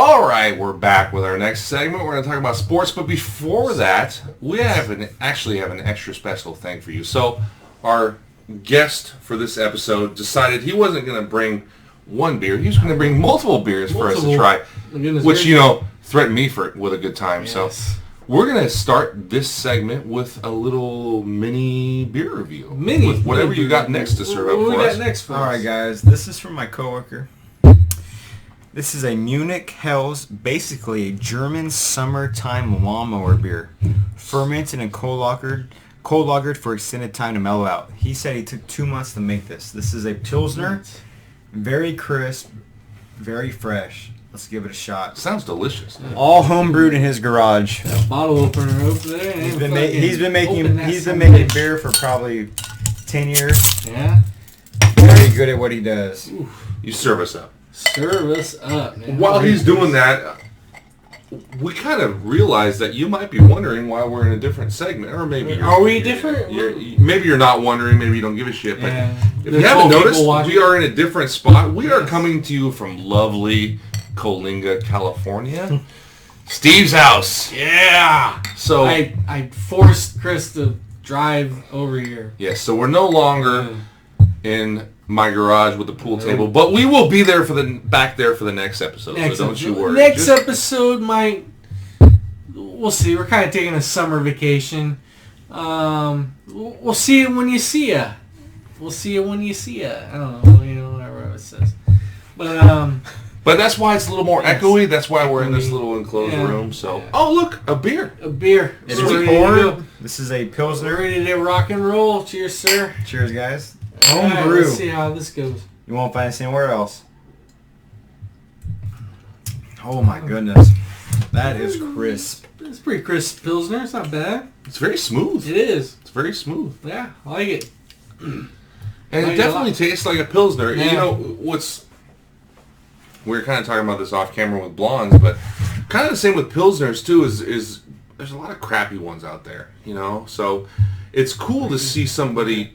All right, we're back with our next segment. We're going to talk about sports, but before that, we actually have an extra special thing for you. So, our guest for this episode decided he wasn't going to bring one beer. He was going to bring multiple beers for us to try, which, threatened me with a good time. Yes. So, we're going to start this segment with a little mini beer review. With whatever you got next to serve up for us. What we got next for us? All right, guys. This is from my coworker. This is a Munich Helles, basically a German summertime lawnmower beer. Fermented and cold-lagered for extended time to mellow out. He said he took 2 months to make this. This is a Pilsner. Very crisp, very fresh. Let's give it a shot. Sounds delicious. All home brewed in his garage. Bottle opener over there. He's been making beer for probably 10 years. Yeah. Very good at what he does. Oof. You serve us up. Serve us up, man. While he's doing that, we kind of realized that you might be wondering why we're in a different segment, or maybe are we different? Maybe you're not wondering. Maybe you don't give a shit. But if you haven't noticed, we are in a different spot. We are coming to you from lovely Coalinga, California. Steve's house. Yeah. So I forced Chris to drive over here. Yes. So we're no longer in my garage with the pool table, but we will be there back there for the next episode. So don't you worry. Next episode might, we'll see. We're kind of taking a summer vacation. We'll see it when you see ya. We'll see it when you see ya. I don't know, whatever it says. But that's why it's a little more echoey. That's why we're in this little enclosed room. So, oh look, a beer. It is poured. This is a Pilsner. We're ready to rock and roll. Cheers, sir. Cheers, guys. Home brew. Let's see how this goes. You won't find this anywhere else. Oh my goodness. That is crisp. It's pretty crisp Pilsner. It's not bad. It's very smooth. It is. It's very smooth. Yeah, I like it. And it definitely tastes like a Pilsner. Yeah. We were kind of talking about this off camera with blondes, but kind of the same with Pilsners too, is there's a lot of crappy ones out there, So it's cool to see somebody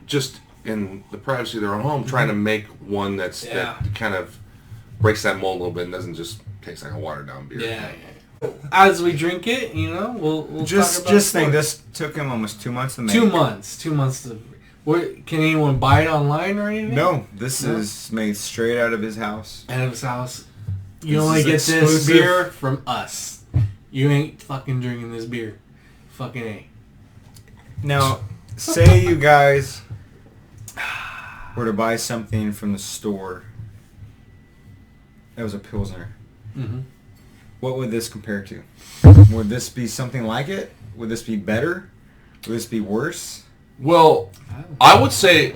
just in the privacy of their own home trying to make one that kind of breaks that mold a little bit and doesn't just taste like a watered down beer. Yeah. As we drink it, we'll just talk about think this took him almost 2 months to make. 2 months. 2 months to. Can anyone buy it online or anything? No, this is made straight out of his house. Out of his house. You only get this beer from us. You ain't fucking drinking this beer. Fucking A. Now, say you guys were to buy something from the store that was a Pilsner. Mm-hmm. What would this compare to? Would this be something like it? Would this be better? Would this be worse? Well, I would say,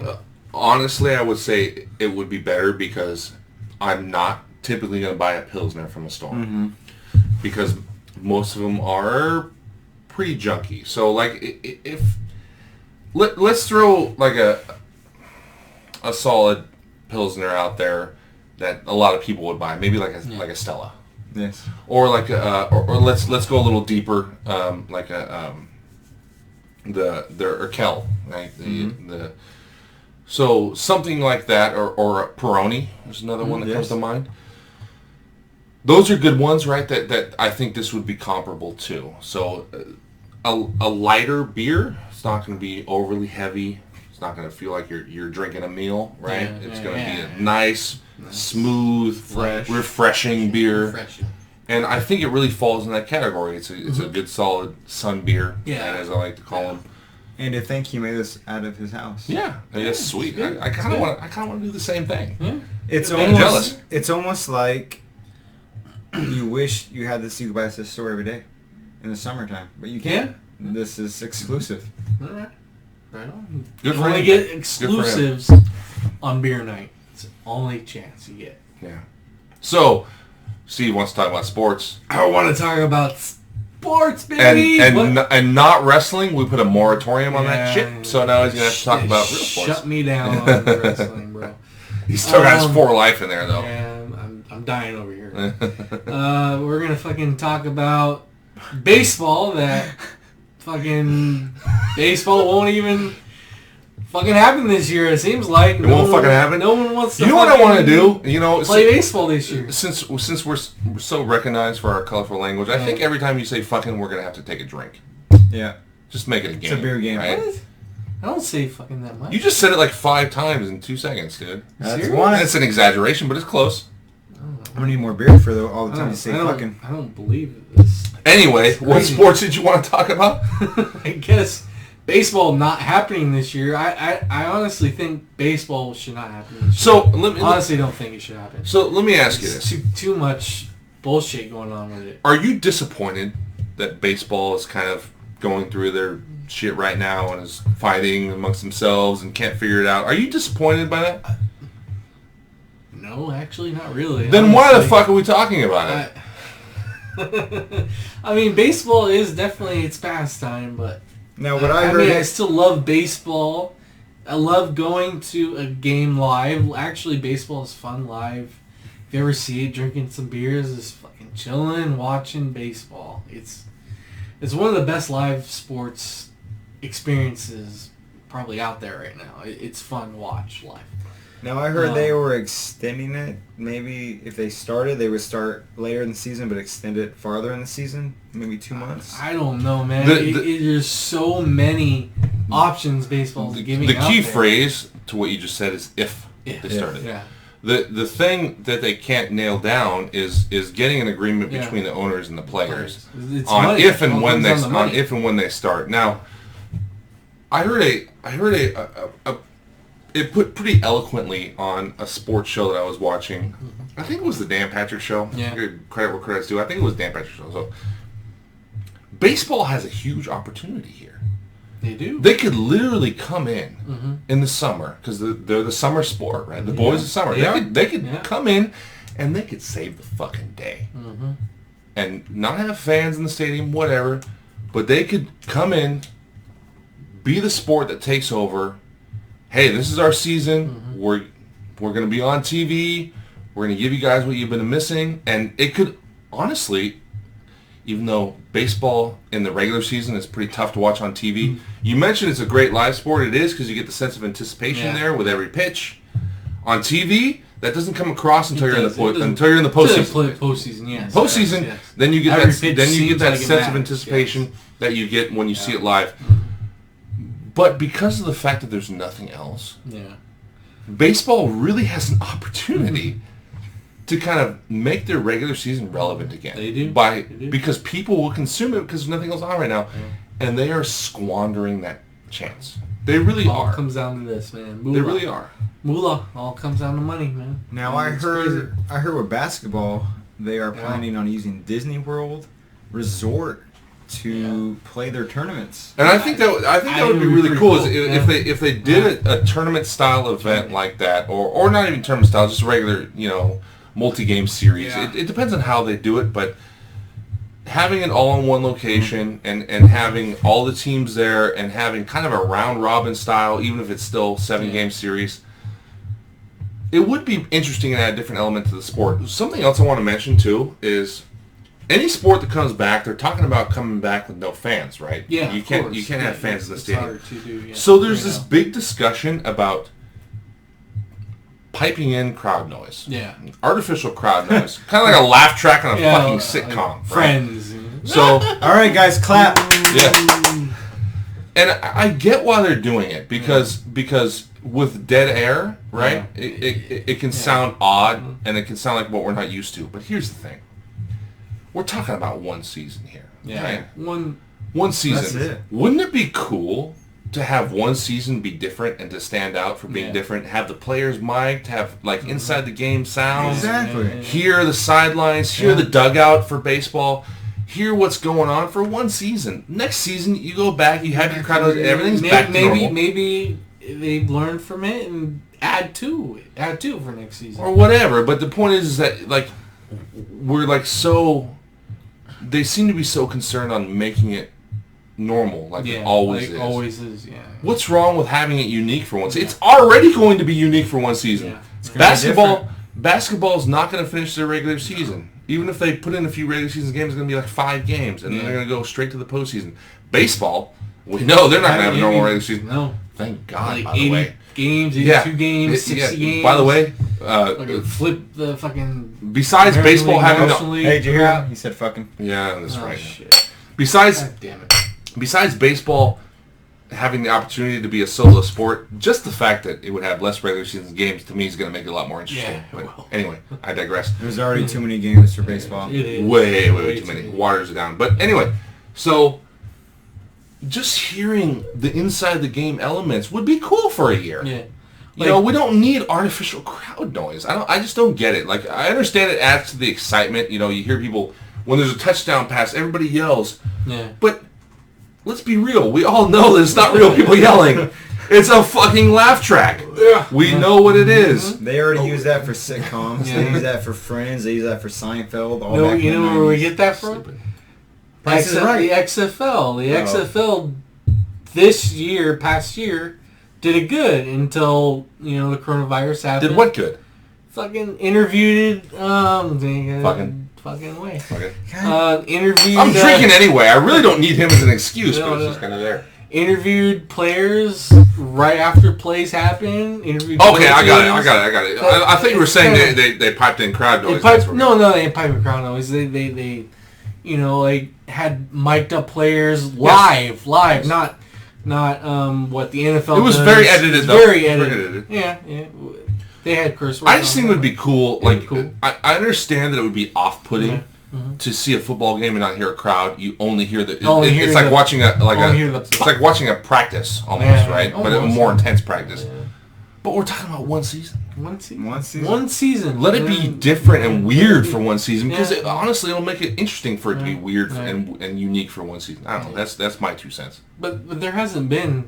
honestly, it would be better because I'm not typically going to buy a Pilsner from a store. Mm-hmm. Because most of them are pretty junky. So, let's throw, a solid Pilsner out there that a lot of people would buy. Maybe like a Stella. Yes. Or or let's go a little deeper, the Urquell, right? So something like that, or a Peroni is another one that comes to mind. Those are good ones, right? That I think this would be comparable to. So a lighter beer. It's not going to be overly heavy. It's not going to feel like you're drinking a meal, right? It's going to be a nice, smooth, refreshing beer. Refreshing. And I think it really falls in that category. It's a good, solid sun beer, as I like to call them. And to think he made this out of his house. Yeah, that's sweet. I kind of want to do the same thing. Yeah. It's almost like you wish you had this. You could buy this store every day in the summertime, but you can't. Yeah. This is exclusive. All right. Right on. Good you for only him. get exclusives on beer night. It's the only chance you get. Yeah. So, Steve wants to talk about sports. I want to talk about sports, baby. And not wrestling. We put a moratorium on that shit. So now he's gonna have to talk about real sports. Shut me down on the wrestling, bro. He's still got his 4 life in there though. Yeah, I'm dying over here. We're gonna fucking talk about baseball. That fucking baseball won't even fucking happen this year. It seems like it won't fucking happen. No one wants to. You know what I want to do? You know, play baseball this year. Since we're so recognized for our colorful language, I think every time you say fucking, we're gonna have to take a drink. Yeah. Just make it a game. It's a beer game. Right? What? I don't say fucking that much. You just said it like 5 times in 2 seconds, dude. That's one. It's an exaggeration, but it's close. I'm gonna need more beer for all the time you say fucking. I don't believe this. Anyway, what sports did you want to talk about? I guess baseball not happening this year. I honestly think baseball should not happen this year. So honestly don't think it should happen. So let me ask you this: too much bullshit going on with it. Are you disappointed that baseball is kind of going through their shit right now and is fighting amongst themselves and can't figure it out? Are you disappointed by that? No, actually, not really. Then why the fuck are we talking about it? I mean, baseball is definitely its pastime, but now what I heard, I still love baseball. I love going to a game live. Actually, baseball is fun live. If you ever see it, drinking some beers, just fucking chilling, watching baseball. It's one of the best live sports experiences probably out there right now. It's fun to watch live. Now I heard they were extending it. Maybe if they started, they would start later in the season, but extend it farther in the season, maybe 2 months. I don't know, man. There's so many options baseball's giving. The key out there. phrase to what you just said is if they started. Yeah. The thing that they can't nail down is getting an agreement between the owners and the players on money. if and when they start. Now, I heard it put pretty eloquently on a sports show that I was watching. I think it was the Dan Patrick Show. Yeah. Credit where credit's due. I think it was Dan Patrick Show. So, baseball has a huge opportunity here. They do. They could literally come in the summer because they're the summer sport, right? The boys of summer. They could come in and they could save the fucking day and not have fans in the stadium, whatever. But they could come in, be the sport that takes over. Hey, this is our season. We're going to be on TV. We're going to give you guys what you've been missing. And it could, honestly, even though baseball in the regular season is pretty tough to watch on TV, you mentioned it's a great live sport. It is because you get the sense of anticipation there with every pitch. On TV, that doesn't come across until you're in the postseason. Postseason, yes. Postseason, yes. Then you get that sense of matters, anticipation that you get when you see it live. But because of the fact that there's nothing else, baseball really has an opportunity to kind of make their regular season relevant again. They do. Because people will consume it because there's nothing else on right now. And they are squandering that chance. They really are. All comes down to this, man. Moolah. They really are. Moolah. All comes down to money, man. Now I heard with basketball, they are planning on using Disney World Resort to play their tournaments. And I think that would be really cool if they did a tournament style event like that, or not even tournament style, just a regular, multi-game series. It depends on how they do it, but having it all in one location and having all the teams there and having kind of a round robin style, even if it's still 7-game series, it would be interesting and add a different element to the sport. Something else I want to mention too is any sport that comes back, they're talking about coming back with no fans, right? Yeah, you can't have fans in the stadium. Hard to do, so there's this big discussion about piping in crowd noise. Yeah. Artificial crowd noise. Kind of like a laugh track on a fucking sitcom. Like Friends. So, all right, guys, clap. Yeah. And I get why they're doing it because with dead air, right? It can sound odd and it can sound like what we're not used to. But here's the thing. We're talking about one season here. Yeah. Right? One season. That's it. Wouldn't it be cool to have one season be different and to stand out for being different? Have the players mic'd, have like inside the game sounds. Exactly. Hear the sidelines, hear the dugout for baseball. Hear what's going on for one season. Next season, you go back, you have your crowd, everything's back to normal. Maybe they've learned from it and add to for next season. Or whatever. But the point is that, like, we're like so... They seem to be so concerned on making it normal, like it always is. Always is, yeah. What's wrong with having it unique for one season? It's already going to be unique for one season. Yeah. Basketball is not going to finish their regular season. Even if they put in a few regular season games, it's going to be like 5 games, and then they're going to go straight to the postseason. Baseball, we know they're not going to have a normal regular season. No. Thank God, like by the 80 way. games, 82 games, 60 games. By the way, Fucking flip the fucking... besides American baseball League, having... National League Hey, did you hear crap. him? He said fucking. Yeah, that's Oh, right. shit. Besides God damn it. Besides baseball having the opportunity to be a solo sport, just the fact that it would have less regular season games to me is going to make it a lot more interesting. Yeah, it But will. anyway, I digress. There's already too many games for baseball. It is. Way too many. Waters are down. But anyway, so just hearing the inside the game elements would be cool for a year. Yeah. You know, we don't need artificial crowd noise. I just don't get it. Like, I understand it adds to the excitement. You know, you hear people, when there's a touchdown pass, everybody yells. Yeah. But let's be real. We all know that it's not real people yelling. It's a fucking laugh track. Yeah. We know what it is. They already use that for sitcoms. Yeah. They use that for Friends. They use that for Seinfeld. All No, back you in know the where we 90s. get that from? Price is Right. The XFL. The Oh. XFL this year, past year, did it good until, the coronavirus happened. Did what good? Fucking interviewed fucking way. Okay. Interviewed. I'm drinking anyway. I really don't need him as an excuse, No, but it's no. just kind of there. Interviewed players right after plays happened. Interviewed. Okay, I got coaches. it. I thought you were saying they piped in crowd noise. They piped, no, they didn't pipe in crowd noise. They had mic'd up players live, not what the NFL. It was does. very edited, It's though. Very Very edited. edited. Yeah. They had curse words. I just think it would be cool. It'd be Like, cool. I understand that it would be off-putting Mm-hmm. to see a football game and not hear a crowd. You only hear the. Only hear It's like the- watching it's it's like watching a practice almost, Yeah, right? But a almost. more intense practice. Yeah. But we're talking about one season. One season. One season. Let it be different and weird for one season because Yeah. honestly, it'll make it interesting for it to be weird Yeah. and unique for one season. I don't know. That's my 2 cents. But there hasn't been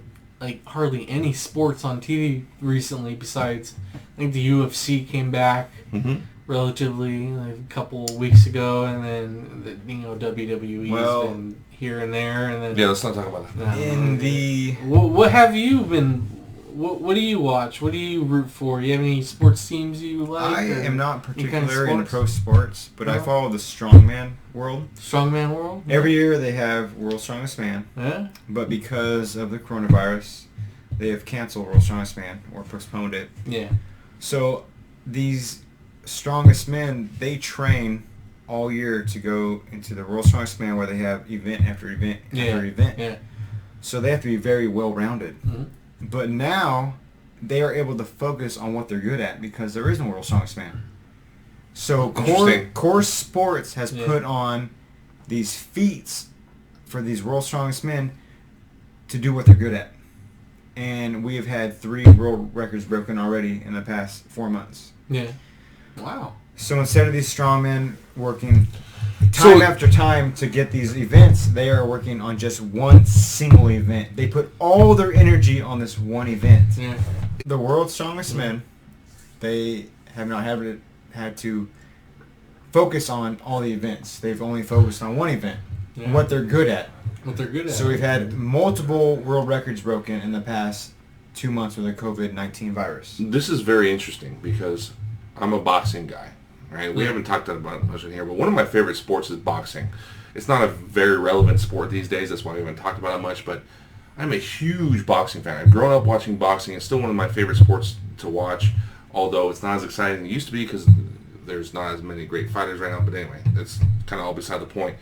hardly any sports on TV recently besides I think the UFC came back Mm-hmm. relatively a couple weeks ago, and then WWE's Well- been here and there, and then Yeah, let's not talk about that. In the what have you been? What do you watch? What do you root for? You have any sports teams you like? I or am not any kind of particular in sports? pro sports, but I No? follow the strongman world. Strongman world. Every year they have World's Strongest Man, Yeah. but because of the coronavirus, they have canceled World's Strongest Man or postponed it. Yeah. So these strongest men, they train all year to go into the World's Strongest Man where they have event after event after event. Yeah. So they have to be very well-rounded. Mhm. But now they are able to focus on what they're good at because there is no World's Strongest Man. So Interesting. core Sports has Yeah. put on these feats for these World's Strongest Men to do what they're good at. And we have had 3 world records broken already in the past 4 months. Yeah. Wow. So instead of these strongmen working time after time to get these events, they are working on just one single event. They put all their energy on this one event. Yeah. The world's strongest men, they have not had to focus on all the events. They've only focused on one event, Yeah. what they're good at. What they're good at. So we've had multiple world records broken in the past 2 months with the COVID-19 virus. This is very interesting because I'm a boxing guy, right? We Yeah. haven't talked about it much in here, but one of my favorite sports is boxing. It's not a very relevant sport these days. That's why we haven't talked about it much, but I'm a huge boxing fan. I've grown up watching boxing. It's still one of my favorite sports to watch, although it's not as exciting as it used to be because there's not as many great fighters right now. But anyway, that's kind of all beside the point.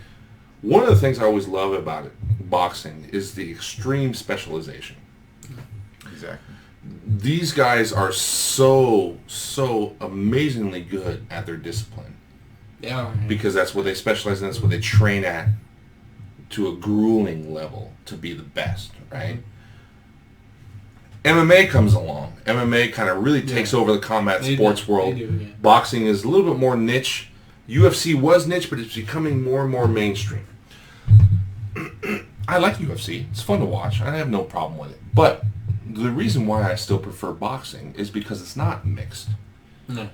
One of the things I always love about it, boxing, is the extreme specialization. Exactly. These guys are so amazingly good at their discipline Yeah. because that's what they specialize in. That's what they train at to a grueling level to be the best, right? MMA comes along. MMA kind of really takes over the combat They sports do. world. They do, yeah. Boxing is a little bit more niche. UFC was niche, but it's becoming more and more mainstream. I like UFC. It's fun to watch. I have no problem with it. But the reason why I still prefer boxing is because it's not mixed. No.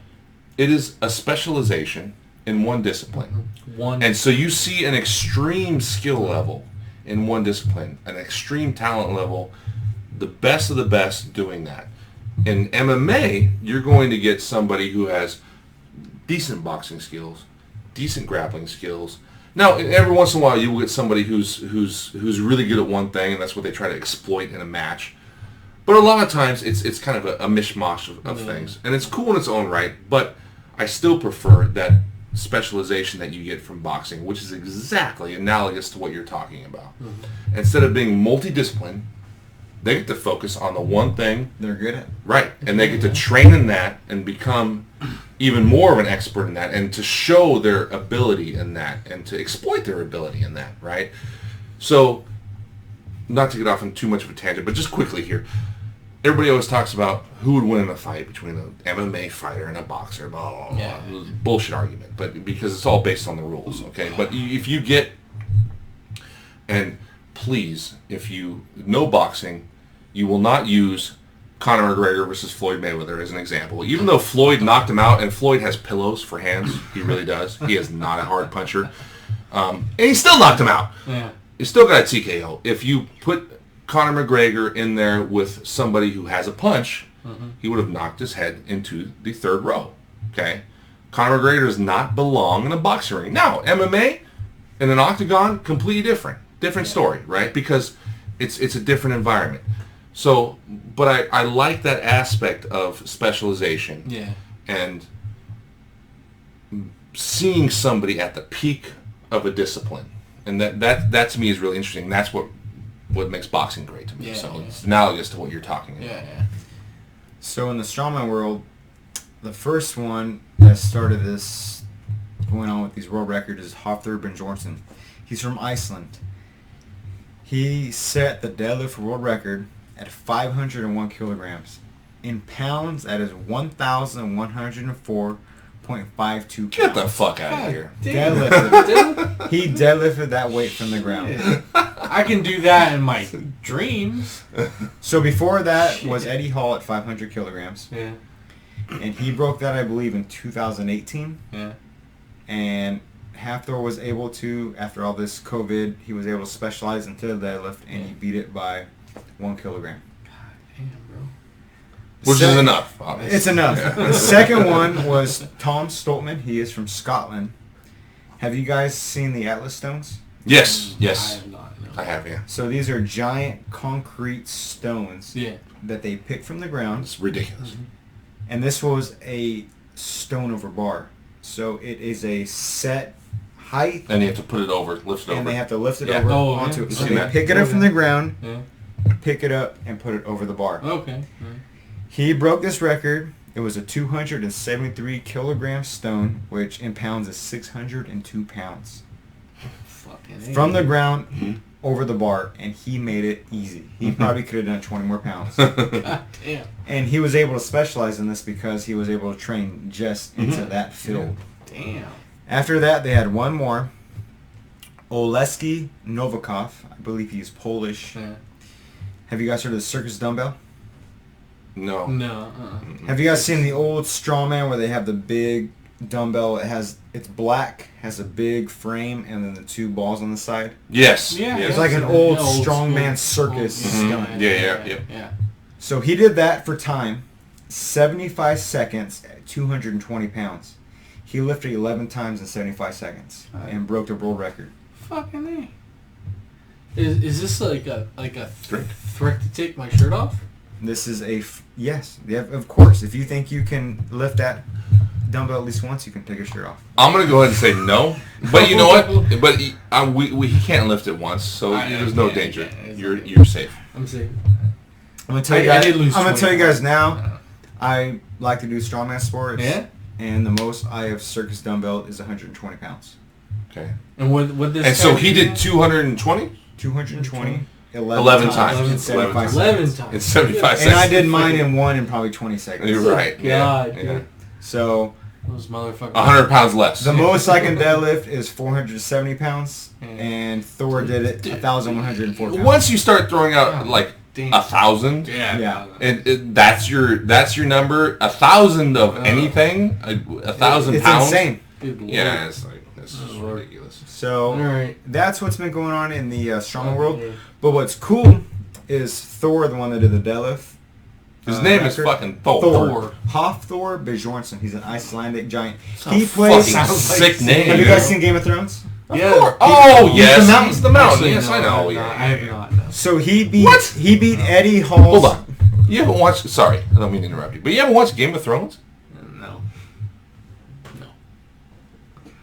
It is a specialization in one discipline. One. And so you see an extreme skill level in one discipline, an extreme talent level, the best of the best doing that. In MMA, you're going to get somebody who has decent boxing skills, decent grappling skills. Now, every once in a while, you will get somebody who's really good at one thing, and that's what they try to exploit in a match. But a lot of times it's kind of a mishmash of things. And it's cool in its own right, but I still prefer that specialization that you get from boxing, which is exactly analogous to what you're talking about. Mm-hmm. Instead of being multidisciplined, they get to focus on the one thing they're good at. Right. And they get to train in that and become even more of an expert in that and to show their ability in that and to exploit their ability in that, right? So, not to get off on too much of a tangent, but just quickly here. Everybody always talks about who would win in a fight between an MMA fighter and a boxer. Blah, blah, blah. Yeah. Bullshit argument, but because it's all based on the rules, okay? But if you get, and please, if you know boxing, you will not use Conor McGregor versus Floyd Mayweather as an example. Even though Floyd knocked him out, and Floyd has pillows for hands, he really does. He is not a hard puncher. And he still knocked him out. Yeah. He still got a TKO. If you put Conor McGregor in there with somebody who has a punch, he would have knocked his head into the third row. Okay? Conor McGregor does not belong in a boxing ring. Now, MMA in an octagon, completely different. Different story, right? Because it's a different environment. So, but I like that aspect of specialization. Yeah. And seeing somebody at the peak of a discipline. And that to me is really interesting. That's what makes boxing great to me. Yeah, so it's analogous to what you're talking about. Yeah. So in the strongman world, the first one that started this going on with these world records is Hafthor Bjornsson. He's from Iceland. He set the deadlift world record at 501 kilograms. In pounds, that is 1,104.52 pounds. Get the fuck out of here. Deadlifted. He deadlifted that weight from the ground. I can do that in my dreams. So before that was Eddie Hall at 500 kilograms. Yeah. And he broke that, I believe, in 2018. Yeah. And Hafthor was able to, after all this COVID, he was able to specialize into the deadlift, and he beat it by 1 kilogram. God damn, bro. Which is enough, obviously. It's enough. Yeah. The second one was Tom Stoltman. He is from Scotland. Have you guys seen the Atlas stones? Yes. I have not. No. I have, yeah. So these are giant concrete stones that they pick from the ground. It's ridiculous. Mm-hmm. And this was a stone over bar. So it is a set height. And you have to put it over, lift it over. And they have to lift it over onto it. So they pick it up from the ground, pick it up, and put it over the bar. Okay. He broke this record. It was a 273 kilogram stone, which in pounds is 602 pounds. From the ground over the bar, and he made it easy. He probably could have done 20 more pounds. God damn. And he was able to specialize in this because he was able to train just into that field. Damn. After that, they had one more. Oleski Novikov. I believe he's Polish. Yeah. Have you guys heard of the circus dumbbell? No. No. Have you guys seen the old strongman where they have the big dumbbell? It's black, has a big frame, and then the two balls on the side. Yes. Yeah. It's like an old strongman circus stunt. Yeah. So he did that for time, 75 seconds at 220 pounds. He lifted 11 times in 75 seconds and broke the world record. Fucking A. Is this like a threat to take my shirt off? This is yes, of course. If you think you can lift that dumbbell at least once, you can take your shirt off. I'm gonna go ahead and say no, but you know what? But he can't lift it once, so there's no danger. You're safe. I'm safe. I'm gonna tell you guys now. I like to do strongman sports. Yeah. And the most I have circus dumbbell is 120 pounds. Okay. And what this? And so he did 220. 220. 11 times. In 75 seconds. In 75 seconds. And I did mine in one in probably 20 seconds. You're right. Yeah. So those motherfuckers. 100 pounds less. The most I can deadlift is 470 pounds, and Thor did it 1,104 pounds. Once you start throwing out like 1,000, and that's your number. 1,000 of anything, 1,000 pounds. It's insane. Yeah, it's like this is ridiculous. So that's what's been going on in the strongman world. But what's cool is Thor, the one that did the deadlift. His name is fucking Thor. Hafthor Bjornsson. He's an Icelandic giant. He plays sick name. Have you guys seen Game of Thrones? Yeah. Oh yes. He's the mountain. Yes, I know. I have not. So he beat Eddie Hall's. Hold on. You haven't watched... Sorry, I don't mean to interrupt you. But you haven't watched Game of Thrones? No.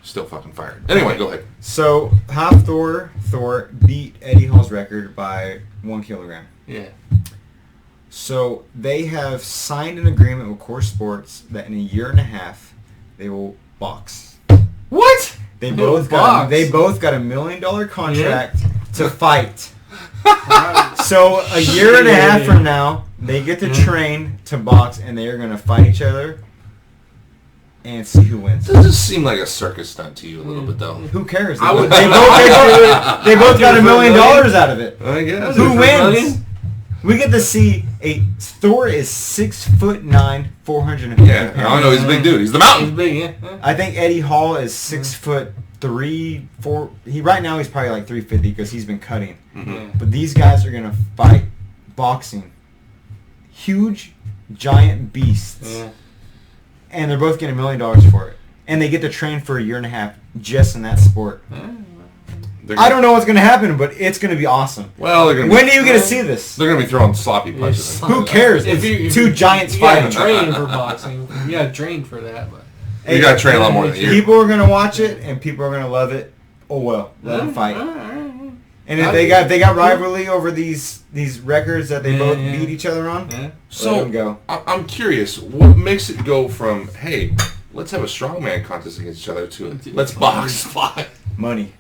Still fucking fired. Anyway, go ahead. So, Thor beat Eddie Hall's record by 1 kilogram. Yeah. So, they have signed an agreement with Core Sports that in a year and a half, they will box. What? They both got $1 million contract to fight. So a year and a half from now, they get to train to box, and they are going to fight each other and see who wins. Does this seem like a circus stunt to you a little bit, though? Who cares? They I would- both got $1 million out of it. I guess. Who wins? We get to see Thor is 6'9", 450 Yeah, pounds. I know he's a big dude. He's the He's mountain. big, yeah. I think Eddie Hall is 6'3", 4. Right now he's probably like 350 because he's been cutting. Mm-hmm. But these guys are gonna fight boxing, huge, giant beasts, Yeah. and they're both getting $1 million for it. And they get to train for a year and a half just in that sport. I don't know what's gonna happen, but it's gonna be awesome. Well, they're gonna When do you get to see this? they're gonna be throwing sloppy punches. Who cares? It's two giants you fighting. gotta train for boxing. You gotta train for that, but You gotta train a lot more than you. People are gonna watch it, and people are gonna love it. Oh well, let them fight. And if they got rivalry over these records that they both beat each other on, let them go. I'm curious, what makes it go from, hey, let's have a strongman contest against each other to let's box? Money.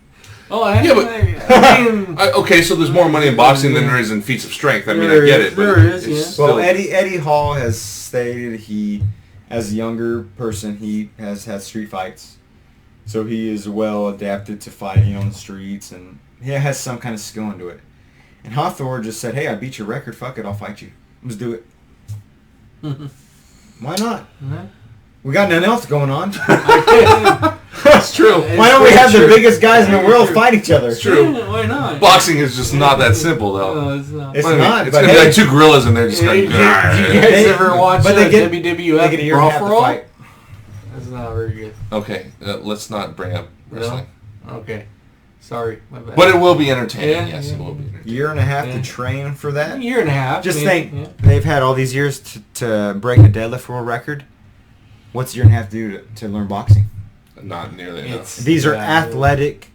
Oh, Yeah, but I mean, okay, so there's more money in boxing than there is in feats of strength. I mean, I get it, but There is, it's yeah. still- Well, Eddie Hall has stated he, as a younger person, he has had street fights, so he is well adapted to fighting on the streets, and he has some kind of skill into it. And Hawthorne just said, "Hey, I beat your record. Fuck it, I'll fight you. Let's do it." Why not? We got nothing else going on. That's true. Why don't we have the biggest guys in the world fight each other? It's true. Yeah, why not? Boxing is just not that simple, though. No, it's not. It's I mean, not. It's But gonna be hey, like two gorillas in there just Yeah, going. you guys ever watch but they get WWF a year and a half to brawl? fight. That's not very good. Okay, let's not bring up wrestling. Okay. Sorry, my bad. But it will be entertaining. Yeah, Yes, yeah. it will be entertaining. Year and a half Yeah. to train for A that. year and a half. Just maybe, think, yeah. they've had all these years to break a deadlift world record. What's a year and a half to do to learn boxing? Not nearly enough. These are Yeah, athletic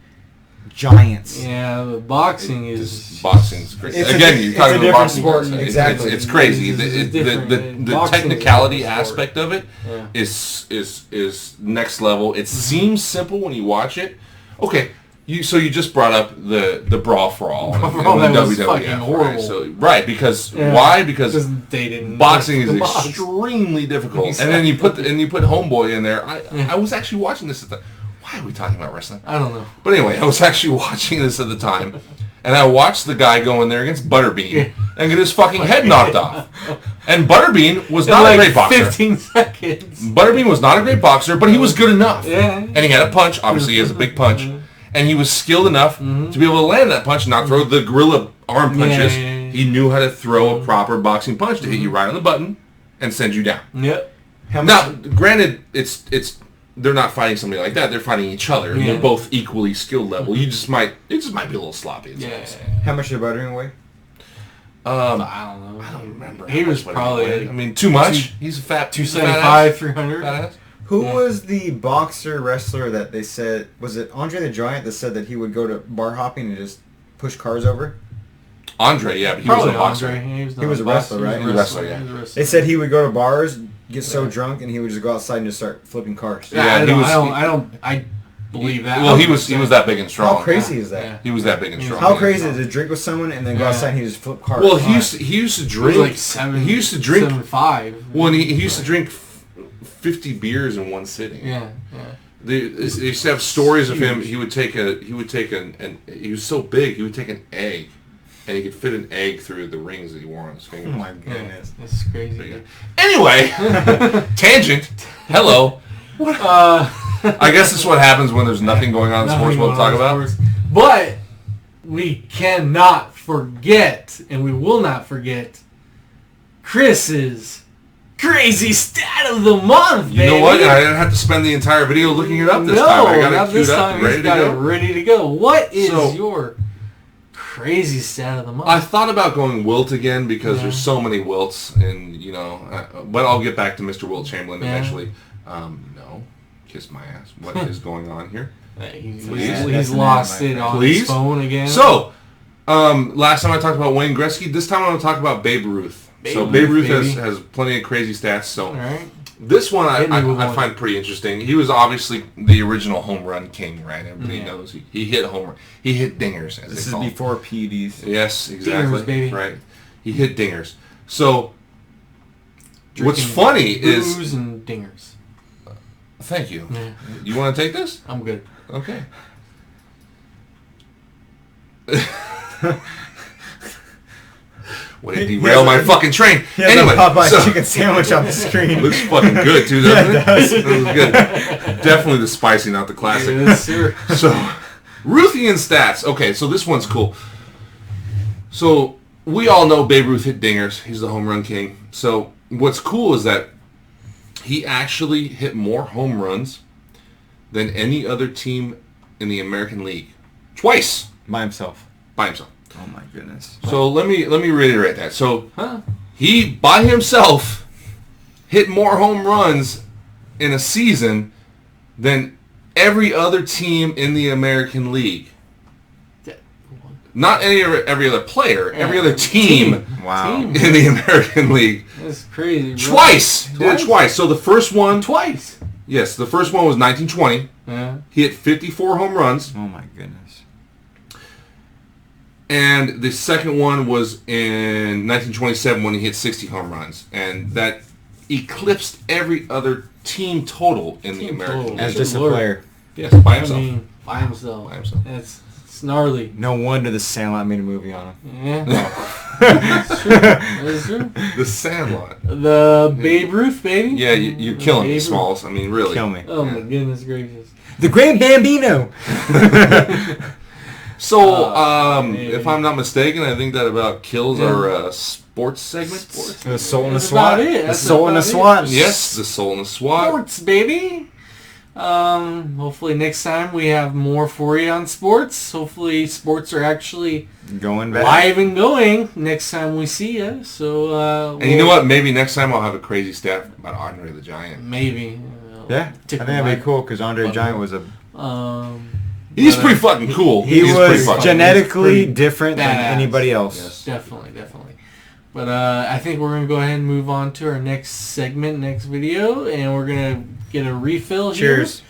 giants. Yeah, but boxing is... Boxing's crazy. It's a Again, di- you're it's talking a about different boxing. sport, It's- exactly. It's crazy. It's The different. the Boxing is a technicality different sport. aspect of it Yeah. is next level. It seems simple when you watch it. Okay, you just brought up the brawl for all in That the was WWF, fucking right? horrible. So because Yeah. why? Because they didn't... boxing is the box. extremely difficult. Exactly. And then you put Homeboy in there. I was actually watching this at the. Why are we talking about wrestling? I don't know. But anyway, I was actually watching this at the time, and I watched the guy go in there against Butterbean and get his fucking head knocked off. And Butterbean was not a great boxer. 15 seconds. Butterbean was not a great boxer, but he was good enough. Yeah. And he had a punch. Obviously, he has a big punch. And he was skilled enough to be able to land that punch and not throw the gorilla arm punches. Yeah. He knew how to throw a proper boxing punch to hit you right on the button and send you down. Yep. Now, granted, it's they're not fighting somebody like that. They're fighting each other. And Yeah. they're both equally skilled level. It just might be a little sloppy. is what I'm saying. How much did Buttering weigh? I don't know. I don't remember. He how was much probably... weighed. I mean, too much. He's a fat. 275, 300. Fat ass. Who Yeah. was the boxer wrestler that they said, was it Andre the Giant that said that he would go to bar hopping and just push cars over? Andre, yeah, but he Probably was a boxer. Andre. He was a wrestler, right? He was a wrestler, yeah. They said he would go to bars, get so drunk, and he would just go outside and just start flipping cars. Yeah, Yeah, he was- I believe that. Well, he was that big and strong. How crazy is that? Yeah. He was that big and strong. How crazy is it to drink with someone and then go Yeah. outside and he just flip cars? Well, he used to He was drink. like 7. He used to drink. 7'5". Well, he used to drink 50 beers in one sitting. Yeah, yeah. They used to have stories of him. He would take an he was so big. He would take an egg, and he could fit an egg through the rings that he wore on his Oh fingers. my Yeah, goodness. that's crazy. Anyway, tangent. Hello. I guess this is what happens when there's nothing going on in sports we'll talk about. But we cannot forget, and we will not forget, Chris's crazy stat of the month, You know what? I didn't have to spend the entire video looking it up this time. I got not it this queued up time. and ready He's to got go. it ready to go. What is So- your crazy stat of the month. I thought about going Wilt again because there's so many Wilts, and but I'll get back to Mr. Wilt Chamberlain eventually. No, kiss my ass. What is going on here? He's lost it on his phone again. So, last time I talked about Wayne Gretzky. This time I'm going to talk about Babe Ruth. Babe Ruth has plenty of crazy stats. So, this one I find pretty interesting. He was obviously the original home run king, right? Everybody knows he hit home run. He hit dingers, as this they call is before PEDs. Yes, exactly. Dingers, baby. Right. He hit dingers. So, what's funny is... Booze and dingers. Thank you. Yeah. You want to take this? I'm good. Okay. Way to derail my fucking train. Anyway, Popeye chicken sandwich on the screen. Looks fucking good too, doesn't it? Does. It was good. Definitely the spicy, not the classic. Yes, sir. So, Ruthian stats. Okay, so this one's cool. So we all know Babe Ruth hit dingers. He's the home run king. So what's cool is that he actually hit more home runs than any other team in the American League. Twice. By himself. By himself. Oh my goodness. So let me reiterate that. So he by himself hit more home runs in a season than every other team in the American League. Not every other player, every other team. Wow. In the American League. That's crazy. Bro. Twice. Did it twice. So the first one. Twice. Yes, the first one was 1920. Yeah. He hit 54 home runs. Oh my goodness. And the second one was in 1927 when he hit 60 home runs. And that eclipsed every other team total in the American League. As just a player. Yes, by himself. I mean, by himself. By himself. It's gnarly. No wonder the Sandlot made a movie on him. Yeah. That's true. That's true. The Sandlot. The Babe Ruth, baby. Yeah, you're killing me, Smalls. I mean, really. Kill me. Oh my goodness gracious. The Great Bambino. So, if I'm not mistaken, I think that about kills our sports segment. The Soul and the That's SWAT. about it. The Soul and the SWAT. Yes, the Soul and the SWAT. Sports, baby. Hopefully next time we have more for you on sports. Hopefully sports are actually going back. live and going next time we see you. So, and you know what? Maybe next time I'll have a crazy stat about Andre the Giant. Maybe. Yeah, I think that'd be cool because Andre the Giant was a... He's pretty fucking cool. He was genetically different than anybody else. Yes. Definitely. But I think we're going to go ahead and move on to our next segment, next video, and we're going to get a refill here. Cheers.